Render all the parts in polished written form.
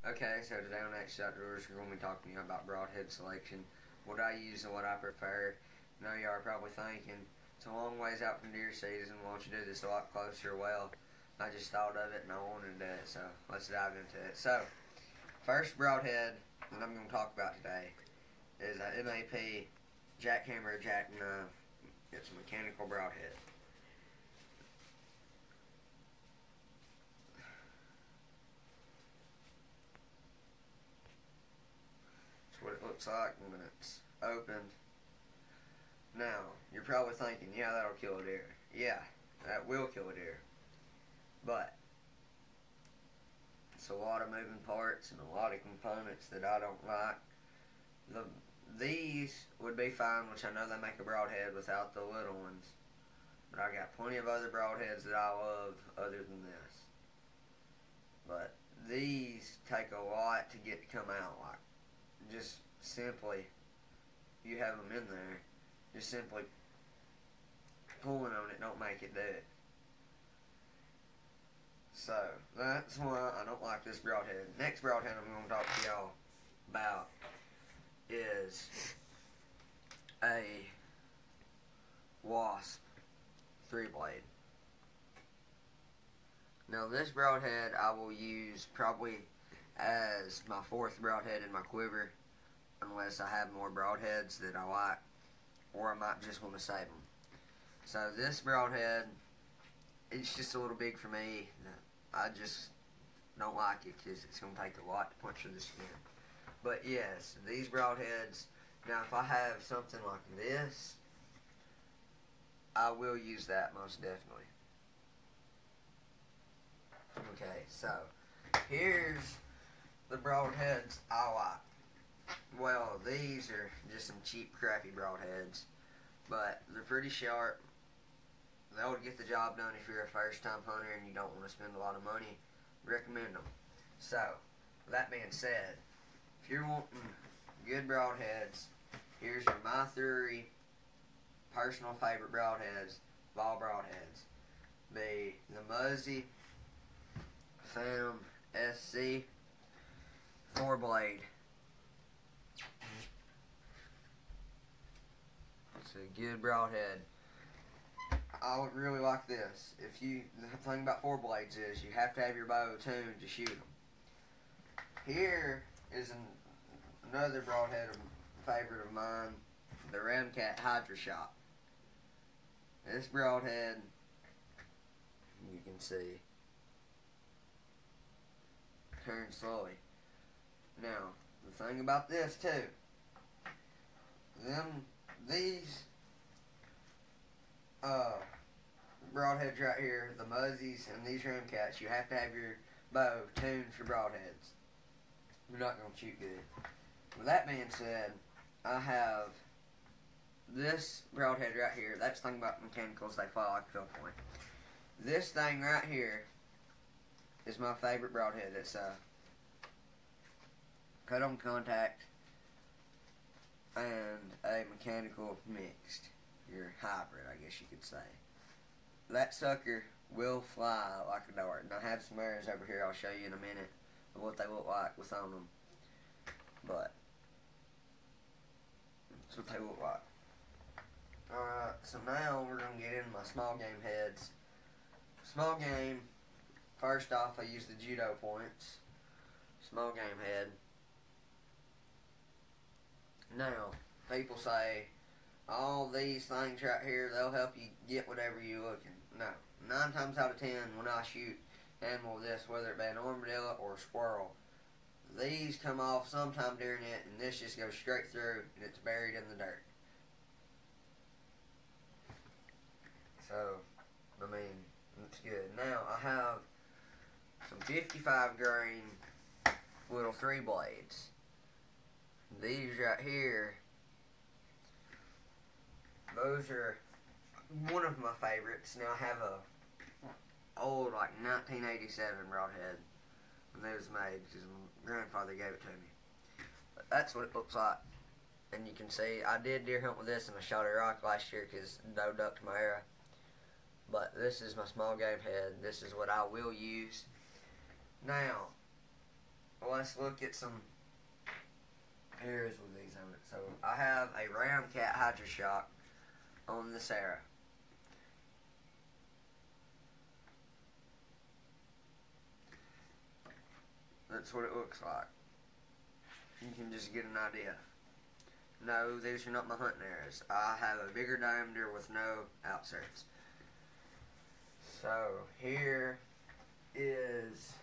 Okay, so today on Next Outdoors, we're going to be talking to you about broadhead selection, what I use and what I prefer. I know you are probably thinking, it's a long ways out from deer season, why don't you do this a lot closer? Well, I just thought of it and I wanted to do it, so let's dive into it. So, first broadhead that I'm going to talk about today is a MAP jackhammer jackknife. It's a mechanical broadhead. What it looks like when it's opened. Now, you're probably thinking, yeah, that'll kill a deer. Yeah, that will kill a deer. But, it's a lot of moving parts and a lot of components that I don't like. These would be fine, which I know they make a broadhead without the little ones. But I got plenty of other broadheads that I love other than this. But these take a lot to get to come out. Like, just simply, you have them in there, just simply pulling on it don't make it do it. So, that's why I don't like this broadhead. Next broadhead I'm going to talk to y'all about is a Wasp 3-blade. Now this broadhead I will use probably as my 4th broadhead in my quiver, unless I have more broadheads that I like, or I might just want to save them. So this broadhead, it's just a little big for me. I just don't like it because it's going to take a lot to punch through the skin. But yes, these broadheads, now if I have something like this, I will use that most definitely. Okay, so here's the broadheads I like. Well, these are just some cheap, crappy broadheads, but they're pretty sharp. They'll get the job done if you're a first-time hunter and you don't want to spend a lot of money. Recommend them. So, with that being said, if you're wanting good broadheads, here's your my 3 personal favorite broadheads of all broadheads. Be the Muzzy Phantom SC 4-blade. It's a good broadhead. I would really like this. The thing about 4-blades is you have to have your bow tuned to shoot them. Here is another broadhead favorite of mine, the Ramcat Hydra Shot. This broadhead, you can see, turns slowly. Now, the thing about this too, these broadheads right here, the Muzzies and these Ramcats, you have to have your bow tuned for broadheads. You're not going to shoot good. With that being said, I have this broadhead right here. That's the thing about mechanicals, they fly like a fill point. This thing right here is my favorite broadhead. It's a cut-on contact and a mechanical mixed. Your hybrid, I guess you could say. That sucker will fly like a dart. And I have some arrows over here I'll show you in a minute of what they look like with on them. But that's what they look like. Alright, so now we're going to get into my small game heads. Small game, first off I use the judo points. Small game head. Now, people say, all these things right here, they'll help you get whatever you're looking. No. 9 times out of 10, when I shoot an animal with this, whether it be an armadillo or a squirrel, these come off sometime during it, and this just goes straight through, and it's buried in the dirt. So, I mean, it's good. Now, I have some 55 grain little 3-blades. These right here, those are one of my favorites. Now I have a old, like 1987 broadhead when they was made because my grandfather gave it to me. But that's what it looks like. And you can see I did deer hunt with this and I shot a rock last year because doe ducked my arrow. But this is my small game head. This is what I will use. Now, let's look at some areas with these on it. So I have a Ram Cat Hydro Shock on this era. That's what it looks like. You can just get an idea. No, these are not my hunting arrows. I have a bigger diameter with no outserts. So here is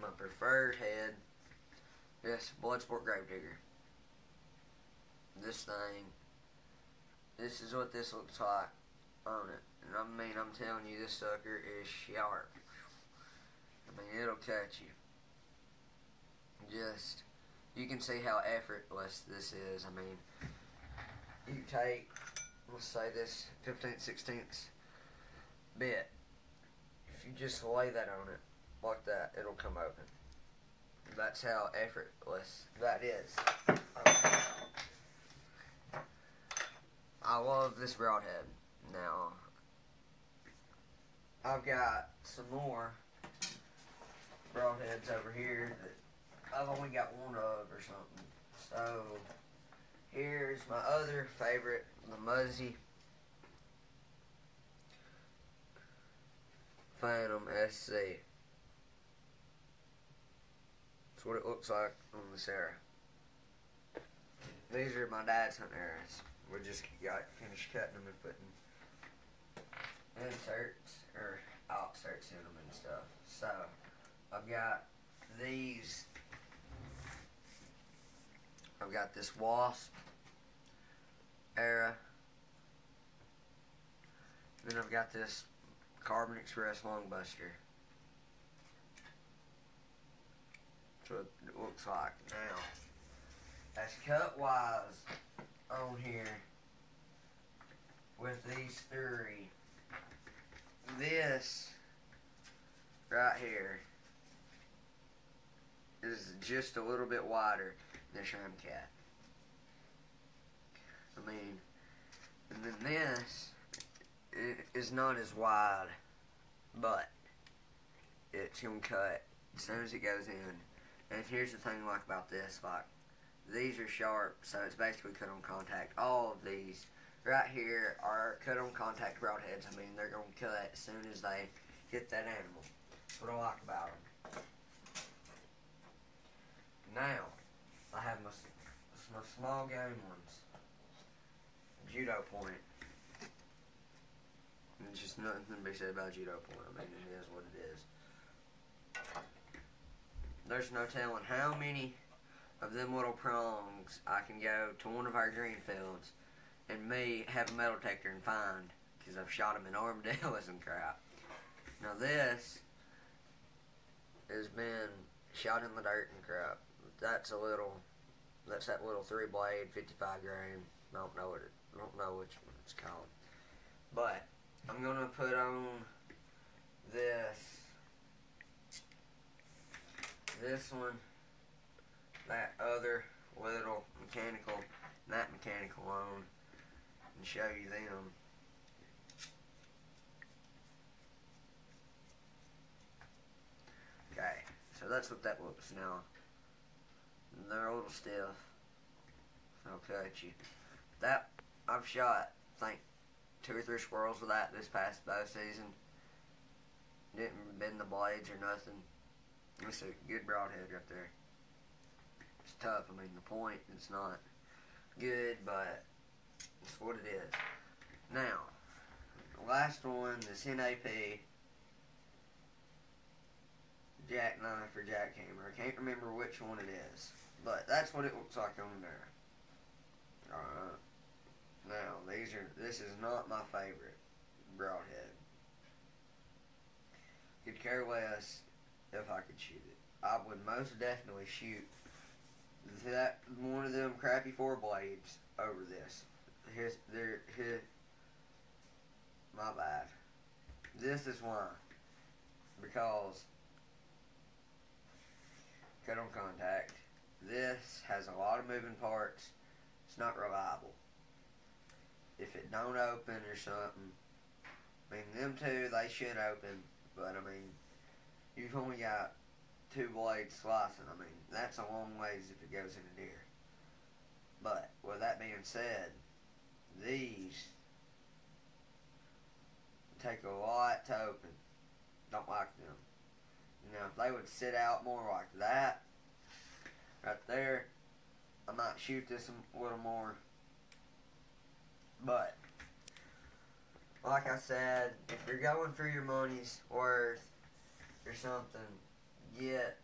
my preferred head. This Bloodsport Gravedigger. This thing. This is what this looks like on it. And I mean, I'm telling you, this sucker is sharp. I mean, it'll cut you. Just, you can see how effortless this is. I mean, you take, let's say this 15th, 16th bit. If you just lay that on it, like that, it'll come open. That's how effortless that is. I love this broadhead. Now, I've got some more broadheads over here that I've only got one of or something. So, here's my other favorite, the Muzzy Phantom SC. That's what it looks like on this arrow. These are my dad's hunting arrows. We just got finished cutting them and putting inserts or outserts in them and stuff. So, I've got these. I've got this Wasp arrow. Then I've got this Carbon Express Longbuster. That's what it looks like. Now, as cut wise on here with these three, this right here is just a little bit wider than Ram Cat. I mean, and then this is not as wide, but it's gonna cut as soon as it goes in. And here's the thing like about this, like these are sharp, so it's basically cut on contact. All of these right here are cut on contact broadheads. I mean, they're gonna cut as soon as they hit that animal. That's what I like about them. Now, I have my small game ones. Judo point. There's just nothing to be said about judo point. I mean, it is what it is. There's no telling how many of them little prongs I can go to one of our green fields and me have a metal detector and find, because I've shot them in armadillos and crap. Now this has been shot in the dirt and crap. That's that little 3-blade 55 grain. I don't know which one it's called. But I'm gonna put on this one, that other little mechanical, and that mechanical on, and show you them. Okay, so that's what that looks now. And they're a little stiff. I'll cut you. That, I've shot, I think, 2 or 3 squirrels with that this past bow season. Didn't bend the blades or nothing. It's a good broadhead right there. It's tough. I mean, the point is not good, but it's what it is. Now, the last one, this NAP jackknife or jackhammer. I can't remember which one it is, but that's what it looks like on there. Alright. Now, this is not my favorite broadhead. Could care less if I could shoot it. I would most definitely shoot that one of them crappy 4 blades over this. My bad. This is why. Because cut on contact. This has a lot of moving parts. It's not reliable. If it don't open or something, I mean, them two, they should open, but I mean, you've only got 2 blades slicing. I mean, that's a long ways if it goes in a deer. But with that being said, these take a lot to open. Don't like them. Now, if they would sit out more like that, right there, I might shoot this a little more. But, like I said, if you're going for your money's worth or something, get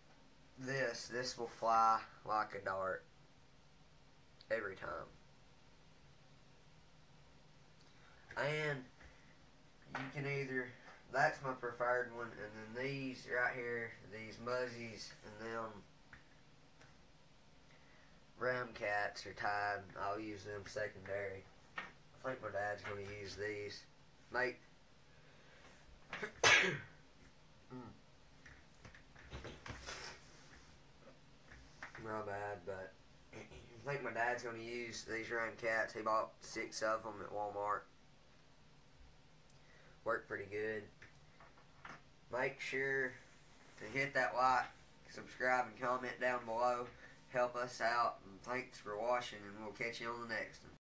this. This will fly like a dart every time. And you can either, that's my preferred one, and then these right here, these muzzies and them ram cats are tied. I'll use them secondary. I think my dad's going to use these. Mate. My bad, but I think my dad's going to use these ram cats. He bought 6 of them at Walmart. Worked pretty good. Make sure to hit that like, subscribe, and comment down below. Help us out, and thanks for watching, and we'll catch you on the next one.